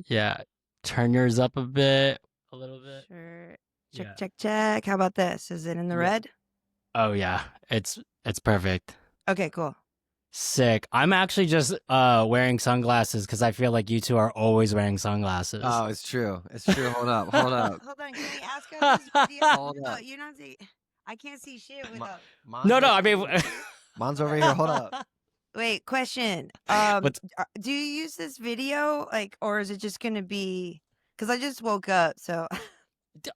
Yeah. Turn yours up a little bit. Sure. Check, Yeah. check, check. How about this? Is it in the Yeah. red? Oh yeah. It's perfect. Okay, cool. Sick. I'm actually just wearing sunglasses because I feel like you two are always wearing sunglasses. Oh, it's true. It's true. Hold up. Hold up. Hold on. Can we ask her this video? Hold No, up. you're not see. I can't see shit Ma- without. Mine's No, no, right I mean here. Mine's over here. Hold up. Wait, question. what's Do you use this video or is it just gonna be? Because I just woke up, so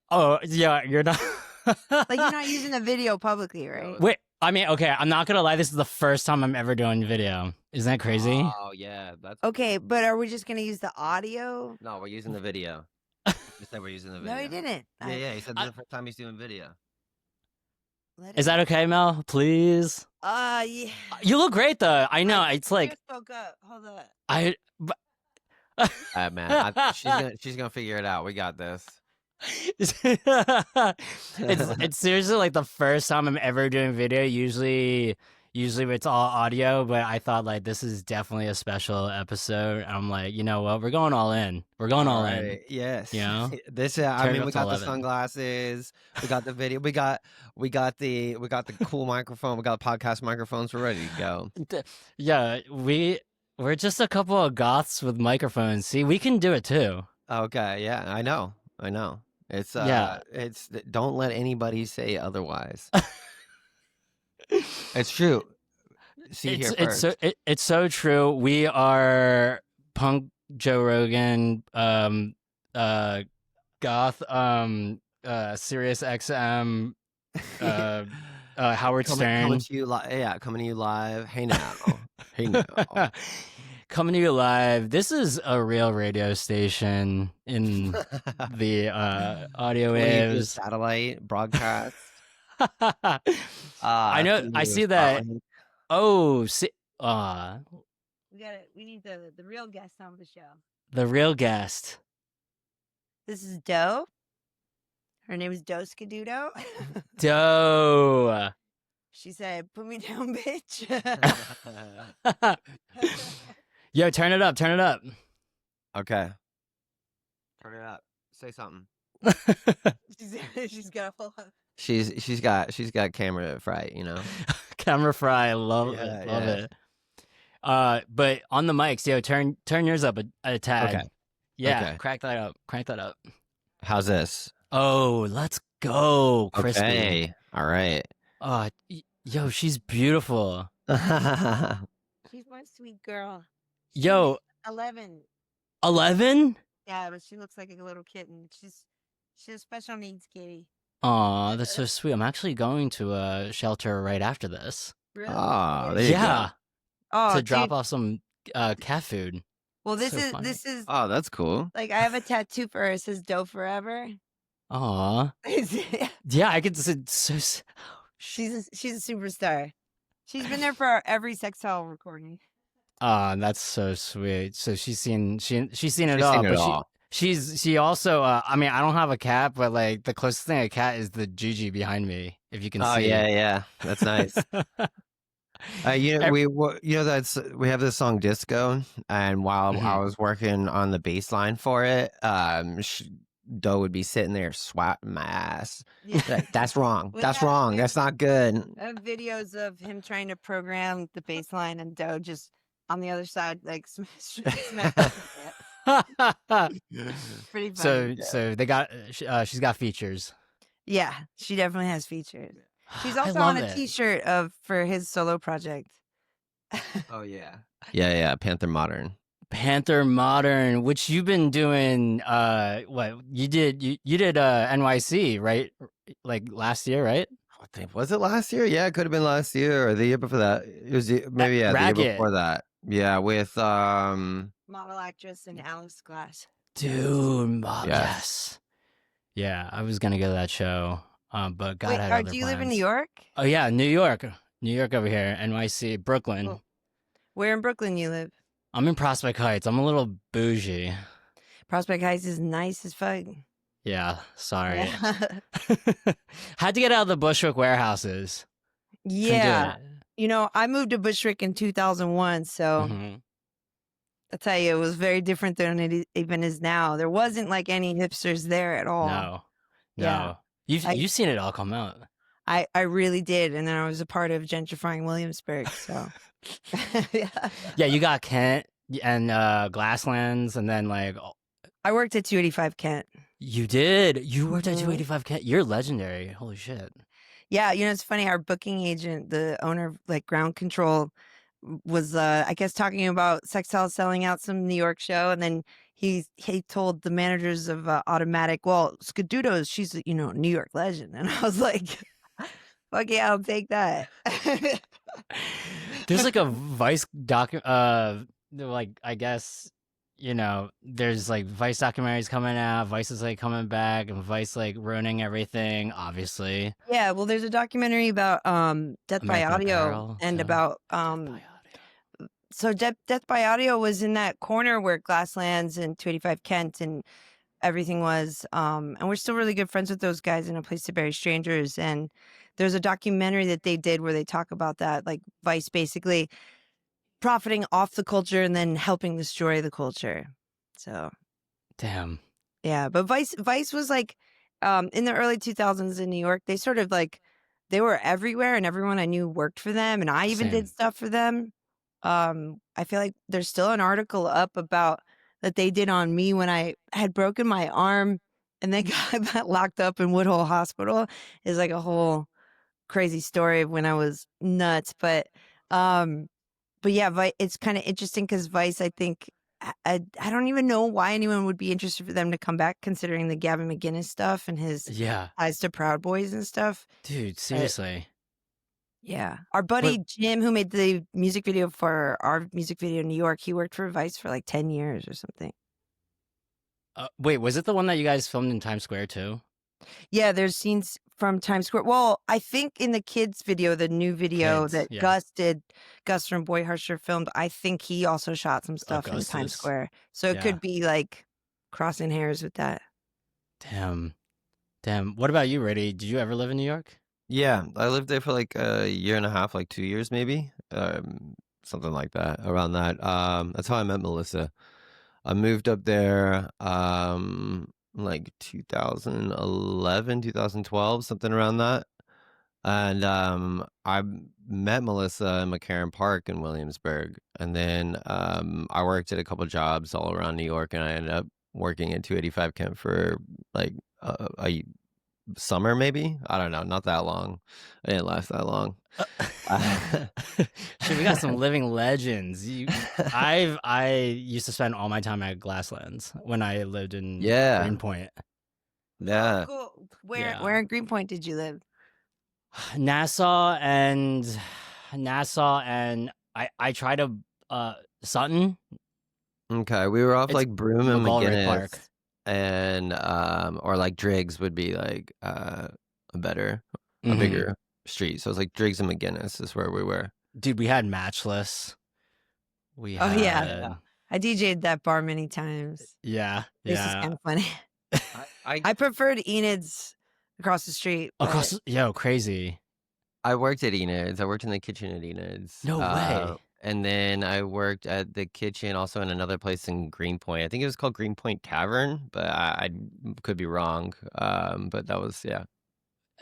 oh yeah, you're not you're not using the video publicly, right? Wait, I mean, okay, I'm not gonna lie, this is the first time I'm ever doing video. Isn't that crazy? Oh yeah, that's Okay, but are we just gonna use the audio? no. We're using the video. He said we're using the video. No, he didn't. Yeah. He said this I- is the first time he's doing video. Let Is it- that okay, Mel? Please. Yeah. You look great though. I know. It's like just woke up. Hold up. but- Man, she's gonna figure it out. We got this. it's seriously like the first time I'm ever doing video. Usually it's all audio, but I thought like this is definitely a special episode. I'm like, you know what? We're going all in. We're going all in. Right, yes. You know? This. Turn I it mean, up we to got the 11. sunglasses. We got the video. We got the cool microphone. We got podcast microphones. We're ready to go. Yeah, we're just a couple of goths with microphones. See, we can do it too. Okay. Yeah. I know. It's Yeah. It's don't let anybody say otherwise. It's true. See here first. It's so true. We are punk Joe Rogan, goth, Sirius XM, Howard Stern. Coming to you live. Yeah, coming to you live. Hey now. Hey now. Coming to you live. This is a real radio station in the audio waves. Satellite broadcast. I know. I see that. Oh, see, We need the real guest on the show. the real guest. This is Doe. Her name is Doe Scaduto. Doe. She said, "Put me down, bitch." Yo, turn it up. Turn it up. Okay. Turn it up. Say something. She's got a full. She's got camera fright, you know. Camera fry. Love Yeah, it. Love yeah. it. But on the mics, yo, turn yours up a tad. Okay. Yeah, Okay. crack that up. Crank that up. How's this? Oh, let's go, crispy. Okay. All right. Oh, She's beautiful. she's my sweet girl. Yo, 11. 11? Yeah, but she looks like a little kitten. She's a special needs kitty. Aw, that's so sweet. I'm actually going to a shelter right after this. Really? Oh, there you Yeah, Oh, to drop dude. off some cat food. Well, this So funny. is Oh, that's cool. like I have a tattoo for her. It says Doe Forever. Aw. Yeah, I could so she's a superstar. She's been there for every Sextile recording. that's so sweet. So she's seen it She's all, seen it but all. she also I mean, I don't have a cat, but like the closest thing a cat is the Gigi behind me, if you can Oh see. yeah. That's nice. We have this song Disco, and while I was working on the bass line for it, Doe would be sitting there swatting my ass. Yeah. Like, that's wrong. Well, That's yeah, wrong. That's not good. I have videos of him trying to program the bass line and Doe just on the other side, like smash. Pretty funny. So they got she's got features. Yeah, she definitely has features. She's I also love on a it. T-shirt for his solo project. Oh yeah. Yeah. Panther Modern. Panther Modern, which you've been doing what you did NYC, right? Like last year, right? Was it last year? Yeah, it could have been last year or the year before that. It was the year Ragged. before that. Yeah, with Model actress and Alice Glass. Dude, Yes. yes. Yeah, I was gonna go to that show. But God Wait, had other do you live in plans. New York? Oh yeah, New York over here, NYC, Brooklyn. Cool. Where in Brooklyn you live? I'm in Prospect Heights. I'm a little bougie. Prospect Heights is nice as fuck. Yeah, sorry. Had to get out of the Bushwick warehouses. Couldn't do Yeah. it. You know, I moved to Bushwick in 2001, so Mhm. I'll tell you, it was very different than it even is now. There wasn't like any hipsters there at all. No, Yeah. no. You've seen it all come out. I really did. And then I was a part of gentrifying Williamsburg. So yeah. Yeah, you got Kent and Glasslands, and then like I worked at 285 Kent. you did. You worked at Mhm. 285 Kent. You're legendary. Holy shit. Yeah, it's funny. Our booking agent, the owner of like Ground Control, was I guess talking about Sextile selling out some New York show, and then he told the managers of Automatic, well, Scaduto, she's a, New York legend, and I was like, fuck yeah, I'll take that. There's like a Vice like I guess there's like Vice documentaries coming out. Vice is like coming back, and Vice like ruining everything. Obviously, Yeah, well, there's a documentary about Death by American Audio Apparel, and too. about Death by Audio. so Death by Audio was in that corner where Glasslands and 285 Kent and everything was. And we're still really good friends with those guys in A Place to Bury Strangers. And there's a documentary that they did where they talk about that, like Vice basically profiting off the culture and then helping destroy the culture. So Damn. yeah, but Vice was like in the early 2000s in New York, they sort of like they were everywhere and everyone I knew worked for them, and I even did Same. stuff for them. I feel like there's still an article up about that they did on me when I had broken my arm and then got locked up in Woodhull Hospital. Is like a whole crazy story of when I was nuts, but yeah, it's kind of interesting because Vice, I think, I don't even know why anyone would be interested for them to come back, considering the Gavin McGinnis stuff and his Yeah, ties to Proud Boys and stuff. dude. Seriously. Yeah, our But buddy Jim, who made the music video for our music video in New York, he worked for Vice for like 10 years or something. wait, was it the one that you guys filmed in Times Square too? Yeah, there's scenes from Times Square. Well, I think in the kids video, the new video Kids, that yeah. Gus from Boy Harsher filmed, I think he also shot some stuff in Times Augustus. Square. So it Yeah. could be like crossing hairs with that. Damn. What about you, Brady? Did you ever live in New York? Yeah, I lived there for like a year and a half, like 2 years maybe, something like that, around that. That's how I met Melissa. I moved up there, like 2011, 2012, something around that. And I met Melissa in McCarran Park in Williamsburg, and then I worked at a couple jobs all around New York, and I ended up working at 285 Kent for like a summer, maybe. I don't know, not that long. I didn't last that long. Shit, we got some living legends. I used to spend all my time at Glasslands when I lived in Yeah. Greenpoint. Yeah. Oh, cool. Where Yeah. where in Greenpoint did you live? Nassau and I tried to Sutton. Okay, we were off It's like Broome and McGolrick Park. McGinnis, and or like Driggs would be like a Mhm. bigger street. So it's like Driggs and McGinnis is where we were. Dude, we had Matchless. We Oh, yeah. had I DJ'd that bar many times. yeah. This is kind of funny. I preferred Enid's across the street. Across, crazy. I worked at Enid's. I worked in the kitchen at Enid's. No way. And then I worked at the kitchen also in another place in Greenpoint. I think it was called Greenpoint Tavern, but I could be wrong. But that was, yeah.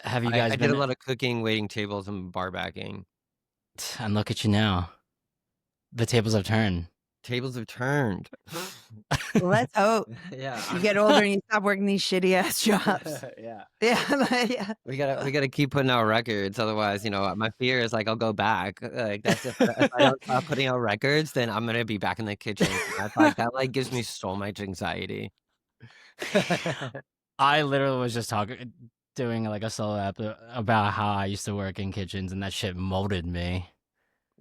Have you guys I been? did a lot of cooking, waiting tables, and bar backing. And look at you now. The tables have turned. Tables have turned. Let's hope. Yeah. You get older and you stop working these shitty ass jobs. Yeah. Yeah. We gotta keep putting out records. Otherwise, my fear is like I'll go back. Like that's if I don't stop putting out records, then I'm gonna be back in the kitchen. That like gives me so much anxiety. I literally was just doing like a solo app about how I used to work in kitchens, and that shit molded me.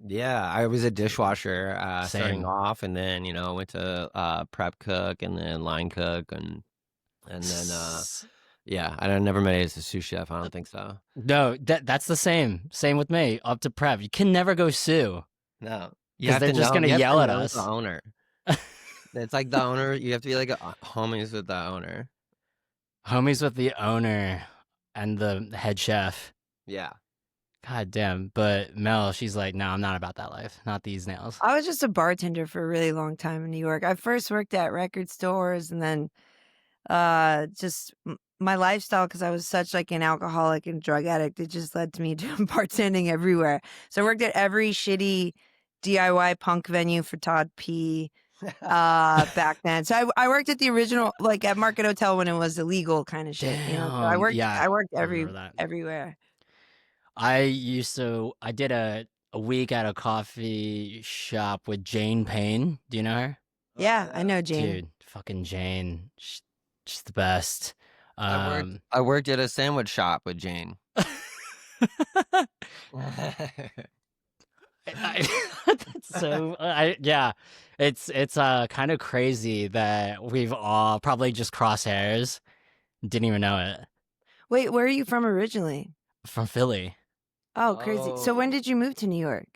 Yeah, I was a dishwasher starting Same. off, and then I went to prep cook and then line cook and then yeah, I never made it as a sous chef. I don't think so. No, that's the same. Same with me. Up to prep, you can never go sous. No, because they're just gonna yell at us. The owner. It's like the owner. You have to be like homies with the owner. Homies with the owner and the head chef. Yeah. God damn. But Mel, she's like, no, I'm not about that life. Not these nails. I was just a bartender for a really long time in New York. I first worked at record stores, and then my lifestyle, because I was such like an alcoholic and drug addict, it just led to me doing bartending everywhere. So I worked at every shitty DIY punk venue for Todd P. Back then. So I worked at the original, like at Market Hotel when it was illegal kind of shit. You know, so Damn. Yeah, I worked I remember that. everywhere. I did a week at a coffee shop with Jane Payne. Do you know her? Yeah, I know Jane. Dude, fucking Jane. She's the best. I worked at a sandwich shop with Jane. Yeah, it's kind of crazy that we've all probably just crossed hairs, didn't even know it. Wait, where are you from originally? From Philly. Oh, crazy. So when Oh. did you move to New York?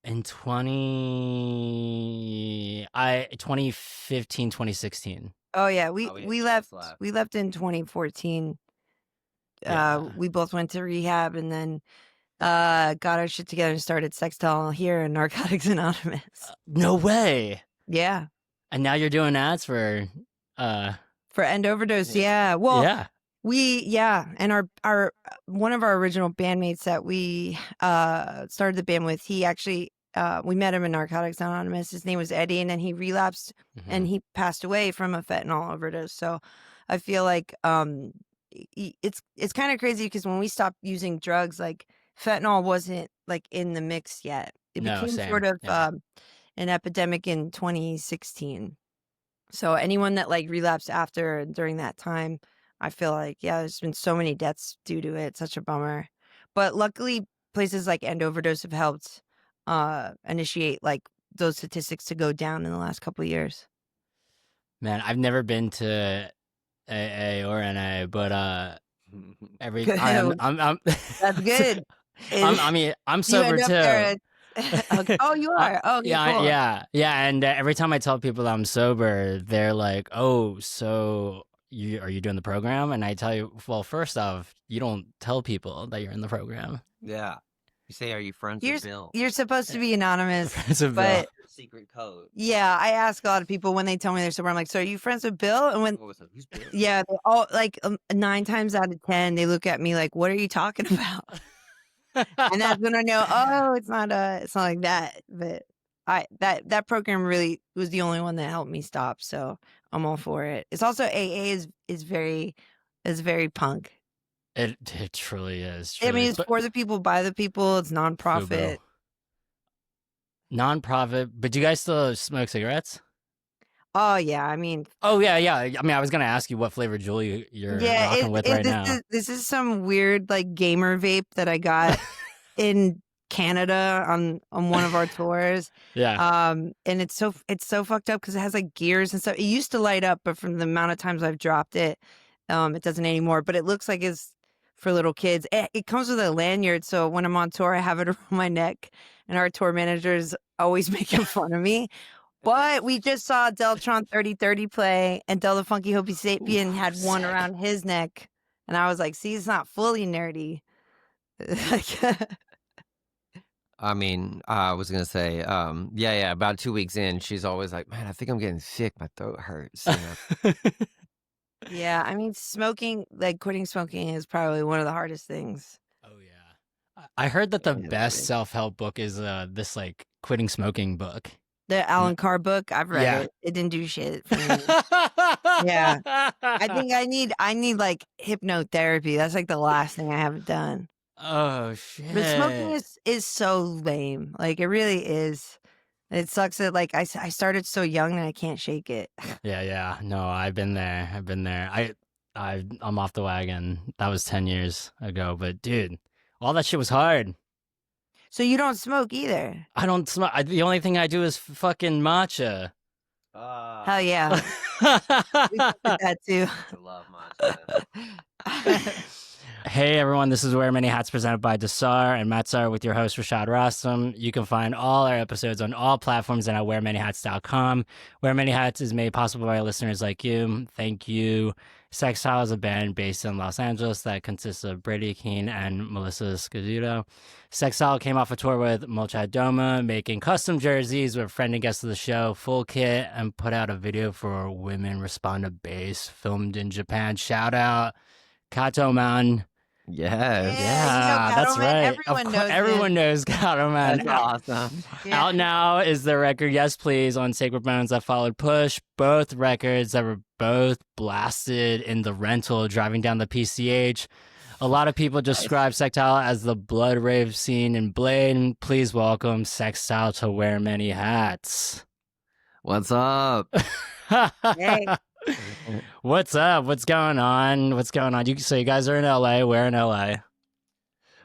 In 2015, 2016. Oh yeah, we we just left left. we left in 2014. Yeah. We both went to rehab and then got our shit together and started Sextile here in Narcotics Anonymous. No way. Yeah. And now you're doing ads for For End Overdose. Yeah. Well, yeah. And our one of our original bandmates that we started the band with, he actually we met him in Narcotics Anonymous. His name was Eddie, and then he relapsed and he passed away from a fentanyl overdose. So I feel like it's kind of crazy because when we stopped using drugs, like fentanyl wasn't like in the mix yet. It No, became same. sort of Yeah. an epidemic in 2016. So anyone that like relapsed after during that time, I feel like, yeah, there's been so many deaths due to it. Such a bummer. But luckily, places like End Overdose have helped initiate like those statistics to go down in the last couple of years. Man, I've never been to AA or NA, but I'm That's good. I'm You sober end up too. there. Okay. Oh, you are. Okay, cool. Yeah. And every time I tell people that I'm sober, they're like, "Oh, so are you doing the program?" And I tell you, well, first off, you don't tell people that you're in the program. Yeah. You say, are you friends with Bill? You're supposed to be anonymous, Friends with Bill. but Secret code. yeah, I ask a lot of people when they tell me they're sober. I'm like, so are you friends with Bill? And when Who's Bill? yeah, they all like 9 times out of 10, they look at me like, what are you talking about? And that's when I know, oh, it's not like that. But that program really was the only one that helped me stop. So I'm all for it. It's also AA is very punk. It truly is. I mean, Truly. it's for the people, by the people. It's nonprofit. Nonprofit, but do you guys still smoke cigarettes? Oh yeah, I mean. Oh yeah. I mean, I was gonna ask you what flavor Julie you're rocking with right now. This is some weird like gamer vape that I got in Canada on one of our tours. Yeah. And it's so fucked up because it has like gears and stuff. It used to light up, but from the amount of times I've dropped it, it doesn't anymore. But it looks like it's for little kids. It comes with a lanyard, so when I'm on tour, I have it around my neck, and our tour managers always making fun of me. But we just saw Deltron 3030 play, and Del the Funky Hopi Sapien had one around his neck, and I was like, "See, it's not fully nerdy." I mean, I was gonna say, yeah. About 2 weeks in, she's always like, "Man, I think I'm getting sick. My throat hurts." You know? Yeah, I mean, quitting smoking is probably one of the hardest things. Oh yeah. I heard that the best self-help book is this like quitting smoking book. The Alan Carr book, I've read it. It didn't do shit for me. Yeah. I think I need like hypnotherapy. That's like the last thing I haven't done. Oh shit. But smoking is so lame. Like it really is. It sucks that like I started so young and I can't shake it. Yeah. No, I've been there. I'm off the wagon. That was 10 years ago, but dude, all that shit was hard. So you don't smoke either? I don't smoke. The only thing I do is fucking matcha. Hell yeah. We did that too. I love matcha. Hey everyone, this is Wear Many Hats presented by Desar and Matsar with your host Rashad Rostam. You can find all our episodes on all platforms and at wearmanyhats.com. Wear Many Hats is made possible by listeners like you. Thank you. Sextile is a band based in Los Angeles that consists of Brady, Keehn, and Melissa Scaduto. Sextile came off a tour with Molchat Doma, making custom jerseys with friend and guest of the show, Full Kit, and put out a video for Women Respond to Bass, filmed in Japan. Shout out Kato Man. Yes. Yeah, Kato that's Man, right. everyone Of course, knows everyone him. knows Kato Man. That's awesome. Yeah. Out now is the record Yes Please on Sacred Bones that followed Push. Both records that were both blasted in the rental driving down the p.c.h. A lot of people describe Sextile as the blood rave scene in Blade. Please welcome Sextile to Wear Many Hats. What's up? Hey. What's up? What's going on? What's going on? So you guys are in LA. Where in LA?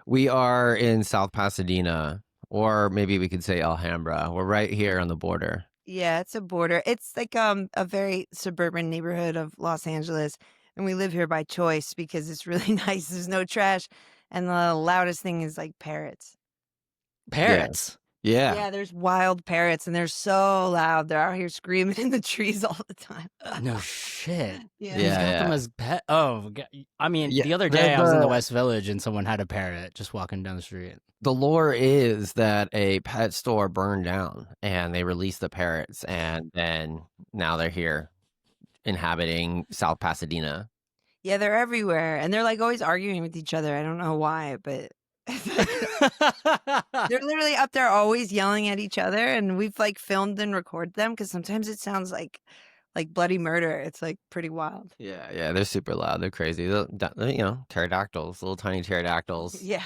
We are in South Pasadena, or maybe we could say Alhambra. We're right here on the border. Yeah, it's a border. It's like a very suburban neighborhood of Los Angeles, and we live here by choice because it's really nice. There's no trash, and the loudest thing is like parrots. Parrots. Yeah. Yeah, there's wild parrots, and they're so loud. They're out here screaming in the trees all the time. No shit. Yeah. Who's got them as pet? Oh, I mean, Yeah, the other day I was in the the- West Village and someone had a parrot just walking down the street. The lore is that a pet store burned down and they released the parrots, and then now they're here inhabiting South Pasadena. Yeah, they're everywhere, and they're like always arguing with each other. I don't know why, but they're literally up there always yelling at each other, and we've like filmed and recorded them because sometimes it sounds like bloody murder. It's like pretty wild. Yeah, they're super loud. They're crazy. Pterodactyls, little tiny pterodactyls. Yeah.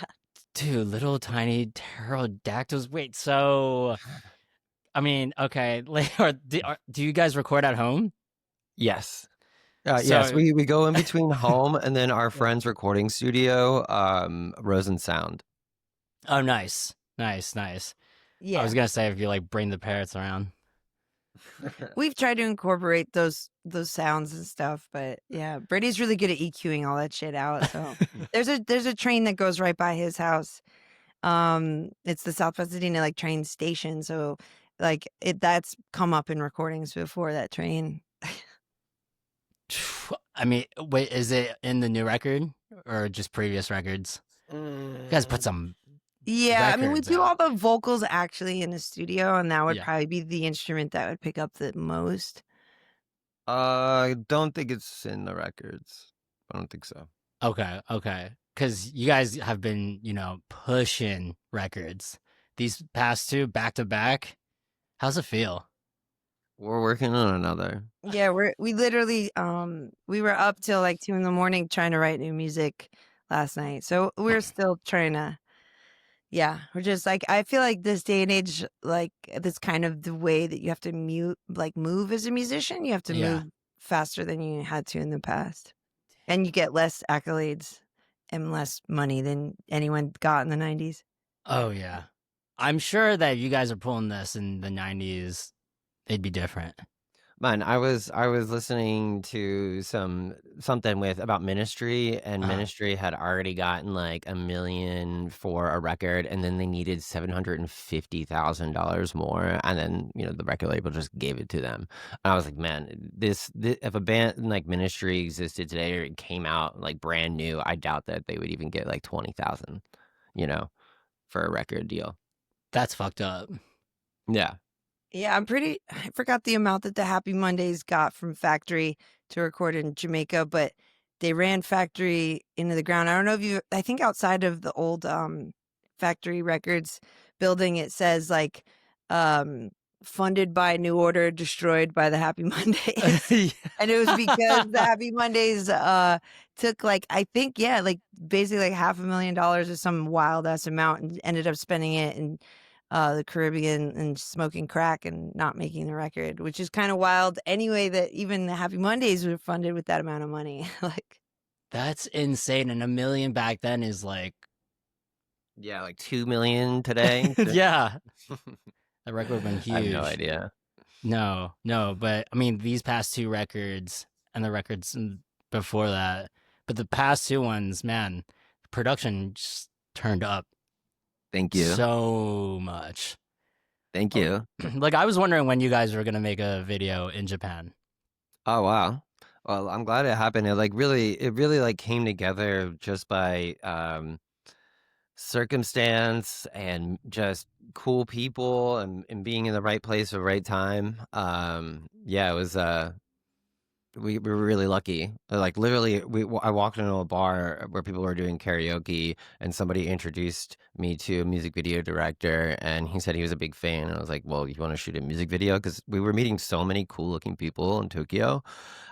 Dude, little tiny pterodactyls. Wait, so I mean, okay, do you guys record at home? Yes. Yes, So- we go in between home and then our friend's recording studio, Rose and Sound. Oh, nice. I Yeah. was gonna say if you like bring the parrots around. We've tried to incorporate those sounds and stuff, but yeah, Brady's really good at EQing all that shit out. So there's a train that goes right by his house. It's the South Pasadena like train station. So like that's come up in recordings before, that train. I mean, wait, is it in the new record or just previous records? You guys put some. Yeah, I mean, we records do all out. the vocals actually in the studio, and that would Yeah. probably be the instrument that would pick up the most. I don't think it's in the records. I don't think so. Okay. Because you guys have been, pushing records these past two back to back. How's it feel? We're working on another. Yeah, we literally we were up till like 2 a.m. trying to write new music last night. So we're still trying to. Yeah, we're just like, I feel like this day and age, like that's kind of the way that you have to move as a musician. You have to Yeah. move faster than you had to in the past, and you get less accolades and less money than anyone got in the 90s. Oh, yeah. I'm sure that if you guys are pulling this in the 90s, it'd be different. Man, I was listening to something about Ministry, and Uh-huh. Ministry had already gotten like $1 million for a record, and then they needed $750,000 more, and then the record label just gave it to them. And I was like, man, this if a band like Ministry existed today or it came out like brand new, I doubt that they would even get like 20,000, for a record deal. That's fucked up. Yeah. Yeah, I forgot the amount that the Happy Mondays got from Factory to record in Jamaica, but they ran Factory into the ground. I don't know if I think outside of the old Factory Records building, it says like funded by New Order, destroyed by the Happy Mondays. Yeah. And it was because the Happy Mondays took like basically like $500,000 or some wild ass amount and ended up spending it in the Caribbean and smoking crack and not making the record, which is kind of wild anyway, that even the Happy Mondays were funded with that amount of money. Like, That's insane. And $1 million back then is like, Yeah, like 2 million today. yeah. That record would have been huge. I have no idea. No, but I mean, these past two records and the records before that, but the past two ones, man, production just turned up Thank you. so much. Thank you. Like I was wondering when you guys were gonna make a video in Japan. Oh wow. Well, I'm glad it happened. It really like came together just by circumstance and just cool people and being in the right place at the right time. Yeah, it was we were really lucky. Like literally, I walked into a bar where people were doing karaoke, and somebody introduced me to a music video director, and he said he was a big fan. And I was like, "Well, you want to shoot a music video?" Because we were meeting so many cool looking people in Tokyo,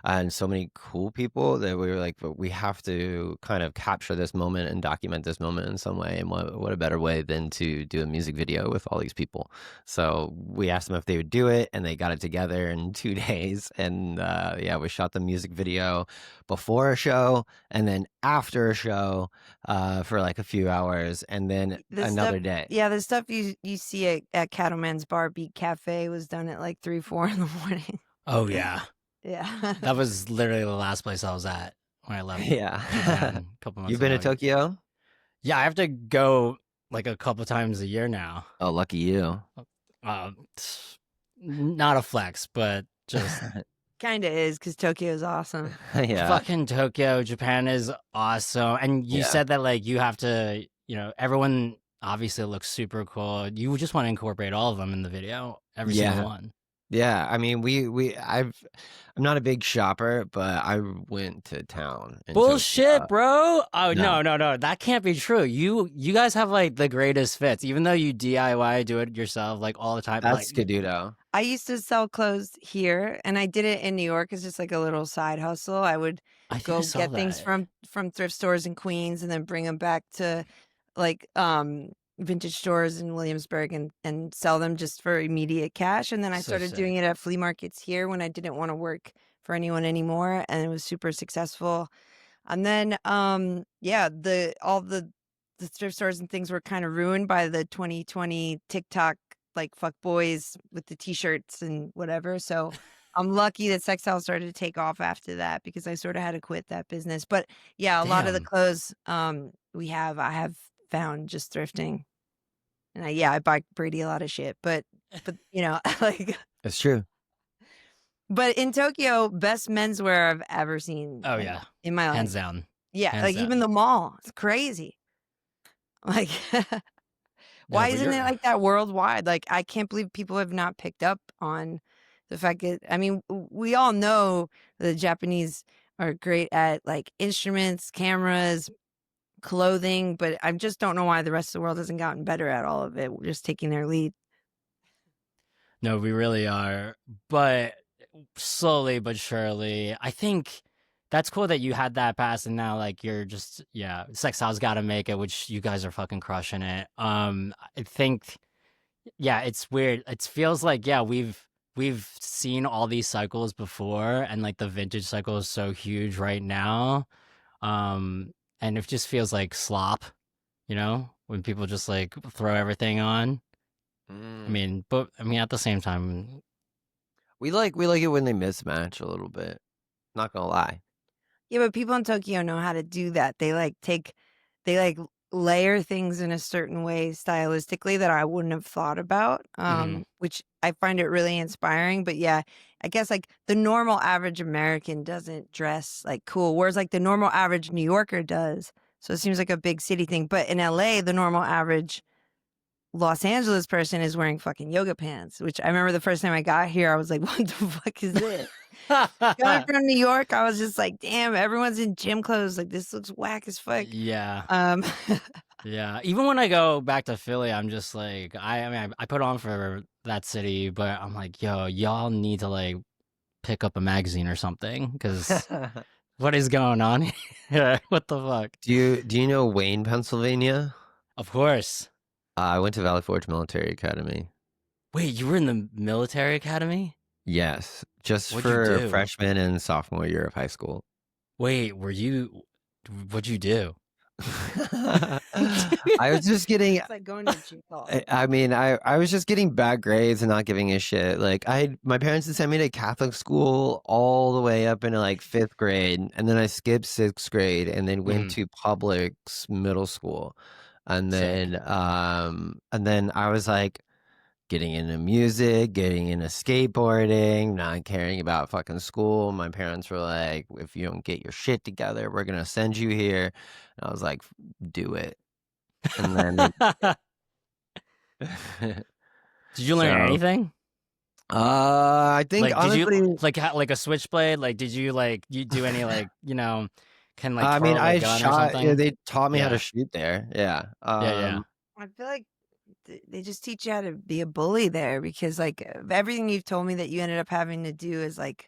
and so many cool people that we were like, "But we have to kind of capture this moment and document this moment in some way." And what a better way than to do a music video with all these people? So we asked them if they would do it, and they got it together in 2 days. And yeah, we shot the music video before a show and then after a show for like a few hours, and then another day. Yeah, the stuff you see at Cattleman's Bar Beat Cafe was done at like 3, 4 in the morning. Oh yeah, Yeah. that was literally the last place I was at when I left Yeah. Japan a couple months You've been to ago. Tokyo? Yeah, I have to go like a couple times a year now. Oh, lucky you. Not a flex, but just Kind of is because Tokyo is awesome. Yeah. fucking Tokyo, Japan is awesome. And you Yeah. said that like you have to, everyone obviously looks super cool. You just want to incorporate all of them in the video, every single one. Yeah, I mean, I'm not a big shopper, but I went to town in Bullshit, Tokyo. bro. Oh No. no, that can't be true. You guys have like the greatest fits, even though you DIY do it yourself like all the time. That's Like, Scaduto. I used to sell clothes here, and I did it in New York as just like a little side hustle. I would I think I go saw get things that. from thrift stores in Queens and then bring them back to like vintage stores in Williamsburg and sell them just for immediate cash. And then I So started doing sick. it at flea markets here when I didn't want to work for anyone anymore, and it was super successful. And then yeah, all the thrift stores and things were kind of ruined by the 2020 TikTok like fuck boys with the t-shirts and whatever. So I'm lucky that Sextile started to take off after that because I sort of had to quit that business. But yeah, a lot of the Damn. clothes I have found just thrifting. And I buy Brady a lot of shit, but like It's true. but in Tokyo, best menswear I've ever seen Oh like, yeah, in my life. hands down. Yeah, Hands like even down. the mall. It's crazy. Like No, why but isn't it you're like that worldwide? Like I can't believe people have not picked up on the fact that I mean, we all know the Japanese are great at like instruments, cameras, clothing, but I just don't know why the rest of the world hasn't gotten better at all of it. We're just taking their lead. No, we really are. But slowly but surely, I think that's cool that you had that pass and now like you're just Sextile's gotta make it, which you guys are fucking crushing it. I think it's weird. It feels like we've seen all these cycles before and like the vintage cycle is so huge right now. And it just feels like slop, when people just like throw everything on. I mean, at the same time, We like it when they mismatch a little bit. Not gonna lie. Yeah, but people in Tokyo know how to do that. They like layer things in a certain way stylistically that I wouldn't have thought about, which I find it really inspiring. But yeah, I guess like the normal average American doesn't dress like cool, whereas like the normal average New Yorker does. So it seems like a big city thing. But in LA, the normal average Los Angeles person is wearing fucking yoga pants, which I remember the first time I got here, I was like, what the fuck is this? Coming from New York, I was just like, damn, everyone's in gym clothes. Like, this looks whack as fuck. yeah. Yeah, even when I go back to Philly, I'm just like, I mean, I put on for that city, but I'm like, yo, y'all need to like pick up a magazine or something because what is going on here? What the fuck? Do you know Wayne, Pennsylvania? Of course. I went to Valley Forge Military Academy. Wait, you were in the military academy? Yes, just What'd you for do? freshman and sophomore year of high school. Wait, what'd you do? I was just getting. It's like going to jail. I mean, I was just getting bad grades and not giving a shit. Like my parents had sent me to Catholic school all the way up into like 5th grade, and then I skipped 6th grade and then went to Publix middle school, and Sick. then I was like getting into music, getting into skateboarding, not caring about fucking school. My parents were like, if you don't get your shit together, we're gonna send you here. And I was like, do it. And then Did you learn so anything? I think Like, did you honestly, like a switchblade? Like, did you like you do any like can like I mean, twirl a I gun or shot. Yeah, something? they taught me how to Yeah, shoot there. Yeah. yeah. I feel like they just teach you how to be a bully there because like everything you've told me that you ended up having to do is like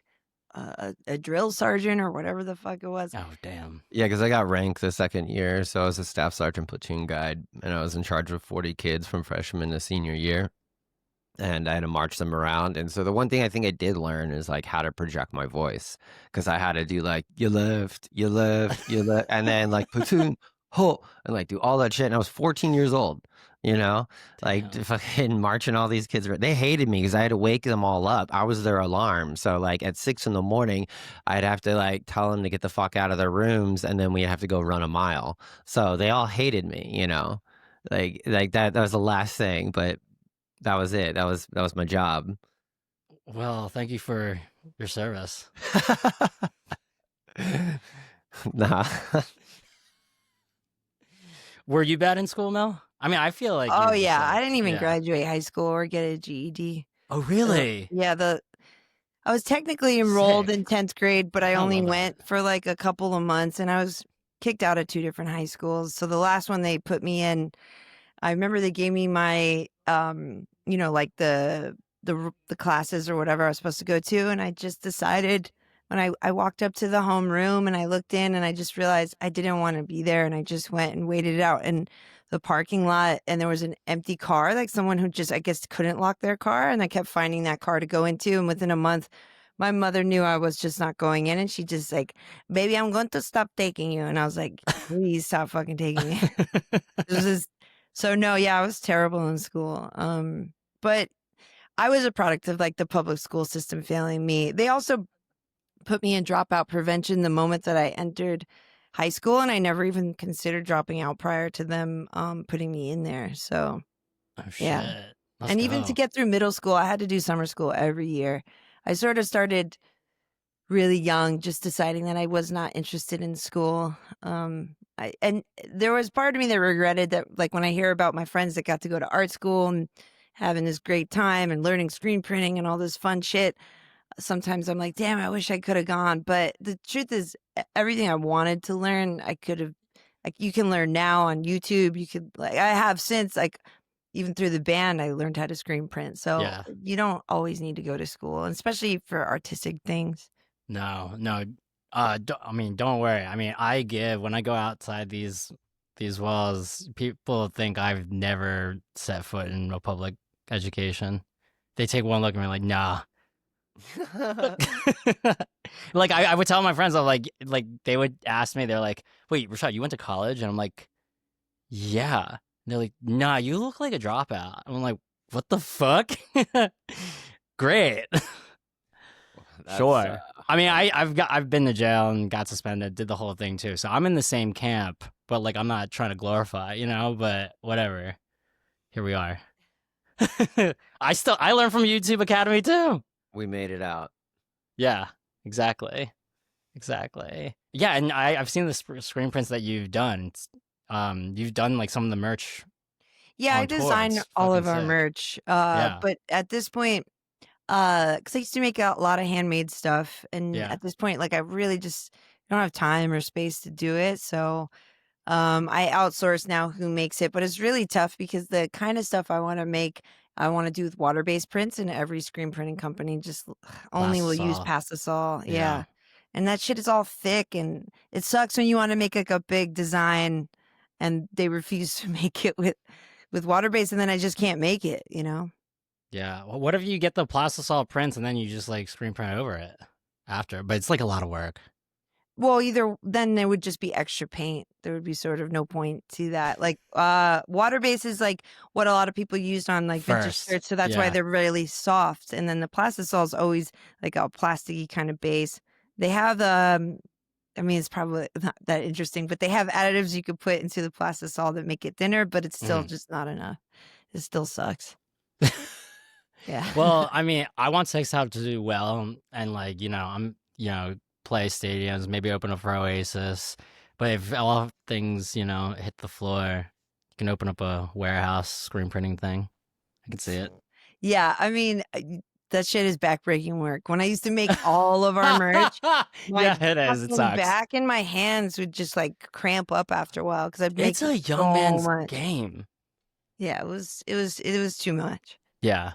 a drill sergeant or whatever the fuck it was. Oh damn. Yeah, because I got ranked the 2nd year, so I was a staff sergeant platoon guide, and I was in charge of 40 kids from freshman to senior year. And I had to march them around. And so the one thing I think I did learn is like how to project my voice, because I had to do like you left, and then like platoon, ho, and like do all that shit. And I was 14 years old, like Damn. fucking marching all these kids. They hated me because I had to wake them all up. I was their alarm. So like at 6 in the morning, I'd have to like tell them to get the fuck out of their rooms, and then we'd have to go run a mile. So they all hated me, like that was the last thing, but that was it. That was my job. Well, thank you for your service. Nah. Were you bad in school, Mel? I mean, I feel like Oh you're just yeah, I like, didn't even yeah. graduate high school or get a GED. Oh, really? Yeah, I was technically enrolled Sick. in 10th grade, but I I only love that. went for like a couple of months and I was kicked out of 2 different high schools. So the last one they put me in, I remember they gave me my like the classes or whatever I was supposed to go to, and I just decided when I walked up to the homeroom and I looked in and I just realized I didn't want to be there, and I just went and waited it out in the parking lot, and there was an empty car, like someone who just I guess couldn't lock their car, and I kept finding that car to go into, and within a month my mother knew I was just not going in, and she just like, baby, I'm going to stop taking you. And I was like, please stop fucking taking me. This is so no, yeah, I was terrible in school. But I was a product of like the public school system failing me. They also put me in dropout prevention the moment that I entered high school, and I never even considered dropping out prior to them putting me in there. So Oh yeah. shit. Let's And even to go. get through middle school, I had to do summer school every year. I sort of started really young, just deciding that I was not interested in school. And there was part of me that regretted that, like when I hear about my friends that got to go to art school and having this great time and learning screen printing and all this fun shit. Sometimes I'm like, damn, I wish I could have gone. But the truth is, everything I wanted to learn, I could have. Like you can learn now on YouTube. You could like I have since like even through the band, I learned how to screen print. So Yeah. you don't always need to go to school, and especially for artistic things. No. I mean, don't worry. I mean, when I go outside these walls, people think I've never set foot in a public education. They take one look at me like, nah. Like I would tell my friends, I'm like they would ask me, they're like, wait, Rashad, you went to college? And I'm like, yeah. And they're like, nah, you look like a dropout. I'm like, what the fuck? Great. Sure. I mean, I've been to jail and got suspended, did the whole thing too. So I'm in the same camp, but like I'm not trying to glorify, but whatever. Here we are. I learned from YouTube Academy too. We made it out. Yeah, exactly. Yeah, and I've seen the screen prints that you've done. You've done like some of the merch Yeah, I on tour. design It's all fucking of our sick. merch. Yeah. But at this point, because I used to make a lot of handmade stuff, and Yeah. at this point, like I really just don't have time or space to do it. So I outsource now who makes it, but it's really tough because the kind of stuff I want to make, I want to do with water-based prints, and every screen printing company just only will use Plastisol. Plastisol. Yeah. Yeah. And that shit is all thick, and it sucks when you want to make like a big design and they refuse to make it with water-based, and then I just can't make it, you know? Yeah. Well, what if you get the plastisol prints and then you just like screen print over it after? But it's like a lot of work. Well, either then there would just be extra paint. There would be sort of no point to that. Like water base is like what a lot of people used on like vintage First. shirts, so that's why Yeah. they're really soft. And then the plastisol is always like a plasticky kind of base. They have I mean, it's probably not that interesting, but they have additives you could put into the plastisol that make it thinner, but it's still Mhm. just not enough. It still sucks. Yeah. Well, I mean, I want Sextile to do well, and like I'm play stadiums, maybe open up for Oasis. But if all things hit the floor, you can open up a warehouse screen printing thing. I can see it. Yeah, I mean, that shit is backbreaking work. When I used to make all of our merch, my Yeah, it is. It fucking sucks. back and my hands would just like cramp up after a while because I'd make It's a young so man's much. game. Yeah, it was too much. Yeah,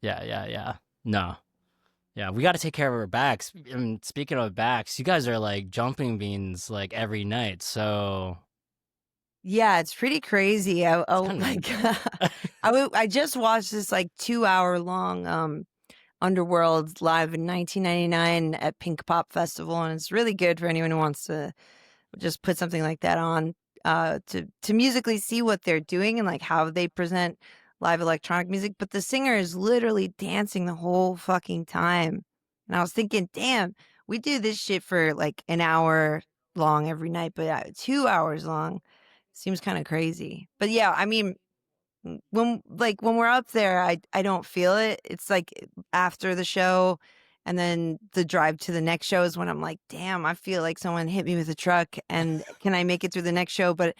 yeah. No, yeah, we got to take care of our backs. And speaking of backs, you guys are like jumping beans like every night. So Yeah, it's pretty crazy. it's Oh kind my of god, I just watched this like 2 hour long Underworld live in 1999 at Pink Pop Festival, and it's really good for anyone who wants to just put something like that on to musically see what they're doing and like how they present live electronic music. But the singer is literally dancing the whole fucking time, and I was thinking, damn, we do this shit for like an hour long every night, but 2 hours long seems kind of crazy. But yeah, I mean, when we're up there, I don't feel it. It's like after the show and then the drive to the next show is when I'm like, damn, I feel like someone hit me with a truck and can I make it through the next show? But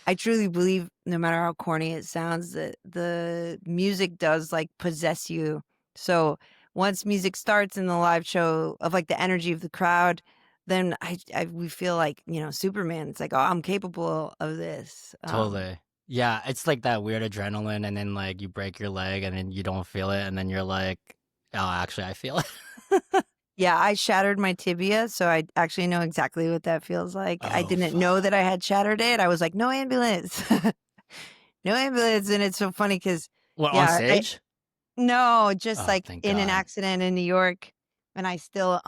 I truly believe no matter how corny it sounds, that the music does like possess you. So once music starts in the live show of like the energy of the crowd, then we feel like, Superman. It's like, oh, I'm capable of this. totally. Yeah, it's like that weird adrenaline, and then like you break your leg, and then you don't feel it, and then you're like, oh, actually, I feel it. Yeah, I shattered my tibia, so I actually know exactly what that feels like. I Oh, didn't know that fuck. I had shattered it. I was like, "No ambulance." No ambulance, and it's so funny because, What, on yeah, stage? no, just, Oh, like, thank in an God. accident in New York, and I still,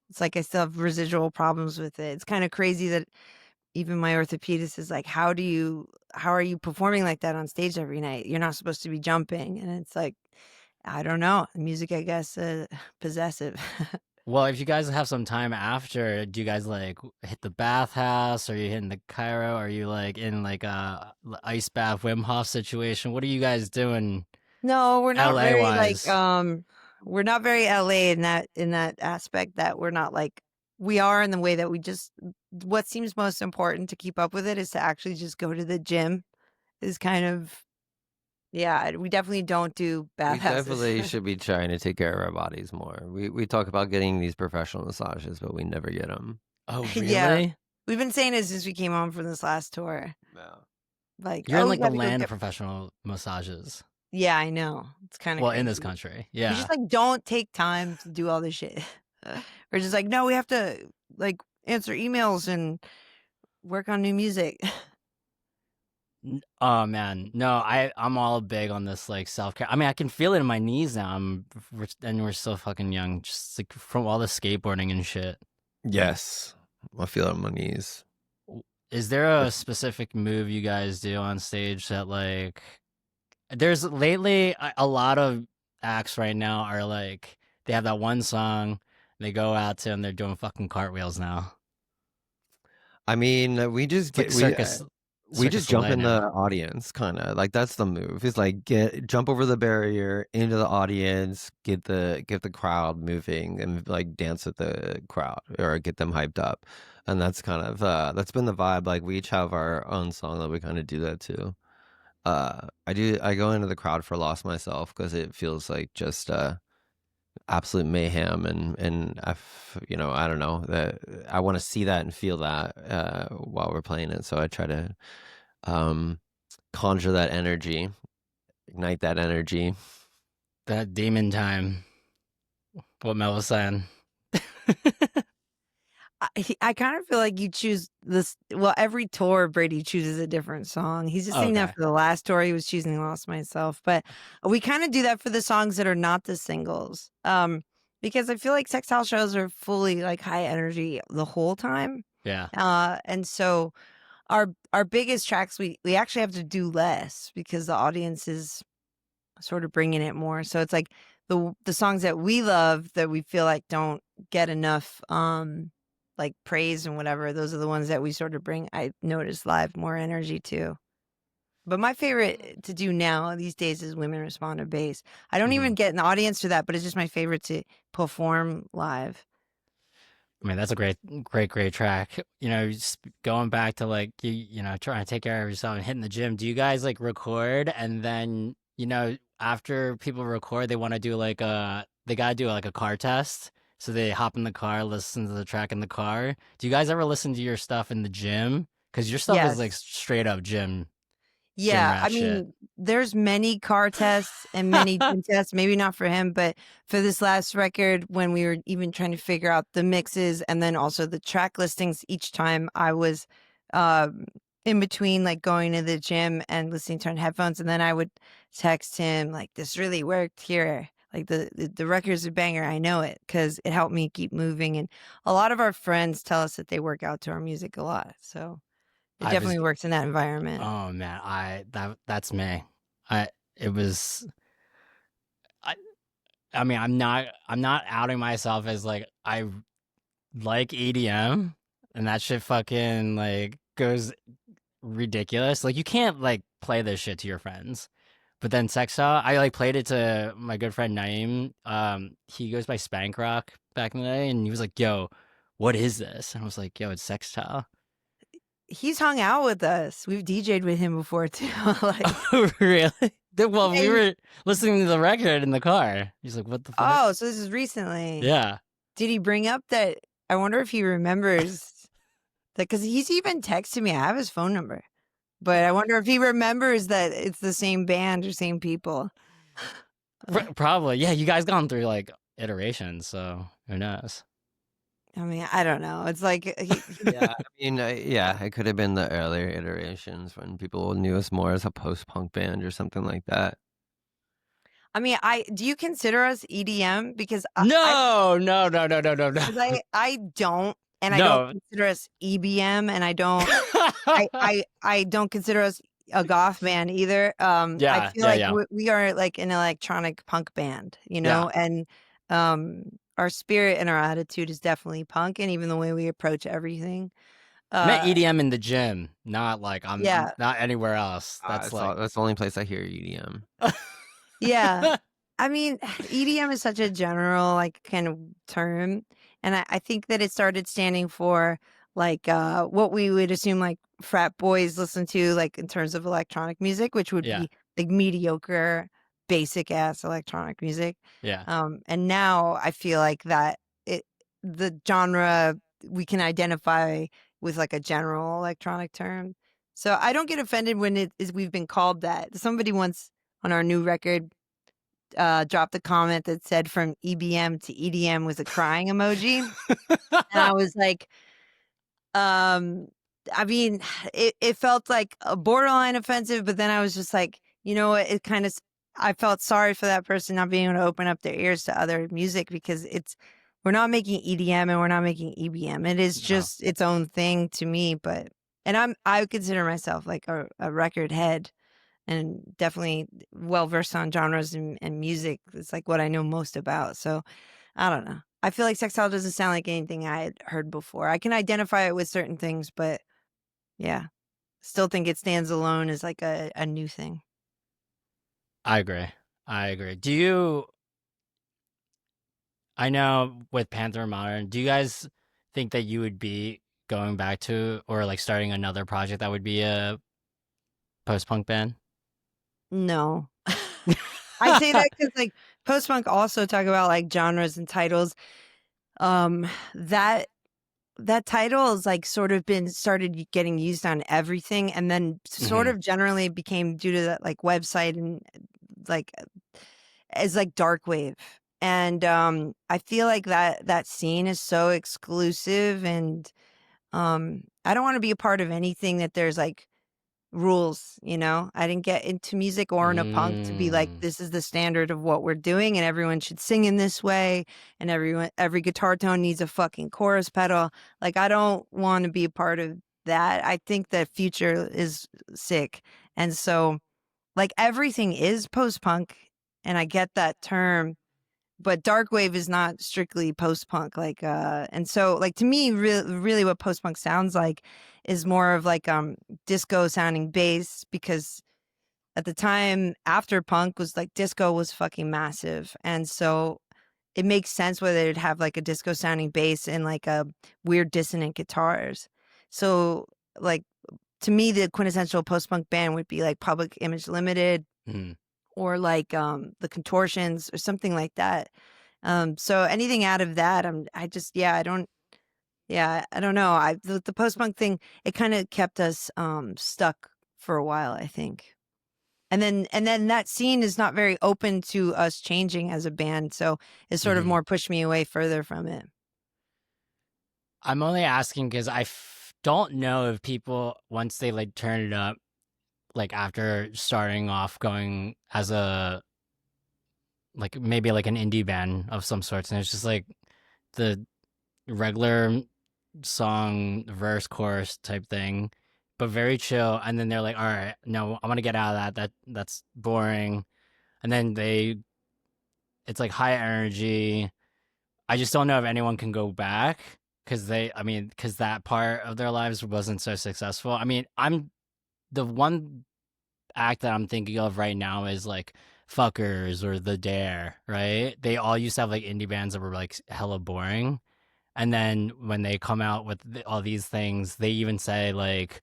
it's like I still have residual problems with it. It's kinda crazy that even my orthopedist is like, how are you performing like that on stage every night? You're not supposed to be jumping." And it's like, I don't know. Music, I guess, possessive. Well, if you guys have some time after, do you guys like hit the bathhouse? Are you hitting the Cairo? Are you like in like a ice bath Wim Hof situation? What are you guys doing No, LA wise? we're not very LA in that aspect that we're not like we are in the way that we just what seems most important to keep up with it is to actually just go to the gym is kind of yeah, we definitely don't do We bathhouses. definitely should be trying to take care of our bodies more. We talk about getting these professional massages, but we never get them. Oh, Yeah. really? We've been saying it since we came home from this last tour. Yeah. Like, You're "Oh, in we like the gotta go land of get." professional massages. Yeah, I know. It's kinda Well, in this crazy. country. We just, Yeah. like, don't take time to do all this shit. We're just like, "No, we have to, like, answer emails and work on new music." Oh man, no, I'm all big on this like self care. I mean, I can feel it in my knees now. And we're still fucking young, just like from all the skateboarding and shit. Yes. I feel it on my knees. Is there a specific move you guys do on stage that like? There's lately a lot of acts right now are like they have that one song they go out to and they're doing fucking cartwheels now. I mean, It's like we Circus just jump Soleil in the now. audience, kind of like that's the move. It's like jump over the barrier into the audience, get the crowd moving, and like dance with the crowd or get them hyped up. And that's kind of that's been the vibe. Like we each have our own song that we kind of do that to. I go into the crowd for Lost Myself because it feels like just absolute mayhem and I don't know that I want to see that and feel that while we're playing it, so I try to um conjure that energy, ignite that energy. That demon time. What Mel was saying. I kind of feel like you choose this well, every tour, Brady chooses a different song. He's just saying that Okay. for the last tour, he was choosing Lost Myself, but we kinda do that for the songs that are not the singles. because I feel like Sextile shows are fully like high energy the whole time. Yeah. And so our biggest tracks we actually have to do less because the audience is sort of bringing it more. So it's like the songs that we love that we feel like don't get enough like praise and whatever, those are the ones that we sort of bring, I notice, live more energy to. But my favorite to do now these days is Women Respond to Bass. I don't Hmm. even get an audience to that, but it's just my favorite to perform live. I mean, that's a great track. You know, just going back to like you know, trying to take care of yourself and hitting the gym. Do you guys like record and then, you know, after people record, they want to do like they gotta do like a car test. So they hop in the car, listen to the track in the car. Do you guys ever listen to your stuff in the gym? Because your stuff is like Yes. straight up gym Yeah, rat I shit. mean, there's many car tests and many gym tests, maybe not for him, but for this last record, when we were even trying to figure out the mixes and then also the track listings, each time I was um, in between like going to the gym and listening to on headphones, and then I would text him like, "This really worked here. Like the record's a banger. I know it," because it helped me keep moving. And a lot of our friends tell us that they work out to our music a lot, so it I was definitely works in that environment. oh man, that's me. I it was I I mean, I'm not outing myself as like I like EDM and that shit fucking like goes ridiculous. Like you can't like play this shit to your friends. But then Sextile, I like played it to my good friend Naeem. He goes by Spank Rock back in the day, and he was like, "Yo, what is this?" And I was like, "Yo, it's Sextile." He's hung out with us. We've DJ'd with him before too. Like, Oh, really? Well, yeah, we were listening to the record in the car. He's like, "What the fuck?" oh, so this is recently. Yeah. Did he bring up that? I wonder if he remembers that, because he's even texted me. I have his phone number, but I wonder if he remembers that it's the same band or same people. Probably. Yeah, you guys gone through like iterations, so who knows? I mean, I don't know. It's like Yeah, I mean, yeah, it could have been the earlier iterations when people knew us more as a post-punk band or something like that. I mean, I do you consider us EDM? Because No, no, no, no, no, no, no. I don't, and I don't No. consider us EBM, and I don't consider us a goth band either. I Yeah, feel yeah, like yeah, we are like an electronic punk band, you yeah. know, and um, our spirit and our attitude is definitely punk, and even the way we approach everything. I meant Uh, EDM in the gym, not like I'm yeah, not anywhere else. That's like That's the only place I hear EDM. yeah. I mean, EDM is such a general like kind of term, and I think that it started standing for like what we would assume like frat boys listen to, like in terms of electronic music, which would yeah, be like mediocre, basic ass electronic music. yeah. And now I feel like that it the genre we can identify with like a general electronic term. So I don't get offended when it is we've been called that. Somebody once on our new record dropped a comment that said from EBM to EDM was a crying emoji. And I was like, um, I mean, it felt like a borderline offensive, but then I was just like, you know what? It kind of, I felt sorry for that person not being able to open up their ears to other music because we're not making EDM and we're not making EBM. It is No, just its own thing to me, and I consider myself like a record head and definitely well versed on genres and music. It's like what I know most about. So I don't know. I feel like Sextile doesn't sound like anything I had heard before. I can identify it with certain things, but yeah, still think it stands alone as like a new thing. I agree. I agree. Do you? I know with Panther Modern, do you guys think that you would be going back to or like starting another project that would be a post punk band? No. I say that because like post punk also talk about like genres and titles. Um, that that title is like sort of been started getting used on everything, and then sort Hmm. of generally became due to that like website and like as like dark wave. And I feel like that scene is so exclusive, and I don't want to be a part of anything that there's like rules, you know? I didn't get into music or into punk to be like, Mm. this is the standard of what we're doing and everyone should sing in this way and every guitar tone needs a fucking chorus pedal. Like I don't want to be a part of that. I think that future is sick. And so like everything is post-punk and I get that term, but dark wave is not strictly post-punk and so like to me really what post-punk sounds like is more of like disco sounding bass, because at the time after punk was like disco was fucking massive, and so it makes sense whether it'd have like a disco sounding bass and like a weird dissonant guitars. So like to me the quintessential post-punk band would be like Public Image Limited Mm. or like the Contortions or something like that. So anything out of that, I just, I don't know. The post punk thing, it kind of kept us stuck for a while, I think. And then that scene is not very open to us changing as a band, so it sort of Hmm. more pushed me away further from it. I'm only asking because don't know if people, once they like turn it up, like after starting off going as a like maybe like an indie band of some sorts, and it's just like the regular song verse chorus type thing, but very chill. And then they're like, all right, no, I want to get out of that's boring. And then it's like high energy. I just don't know if anyone can go back because because that part of their lives wasn't so successful. I mean, I'm the one act that I'm thinking of right now is like Fuckers or The Dare, right? They all used to have like indie bands that were like hella boring. And then when they come out with all these things, they even say like,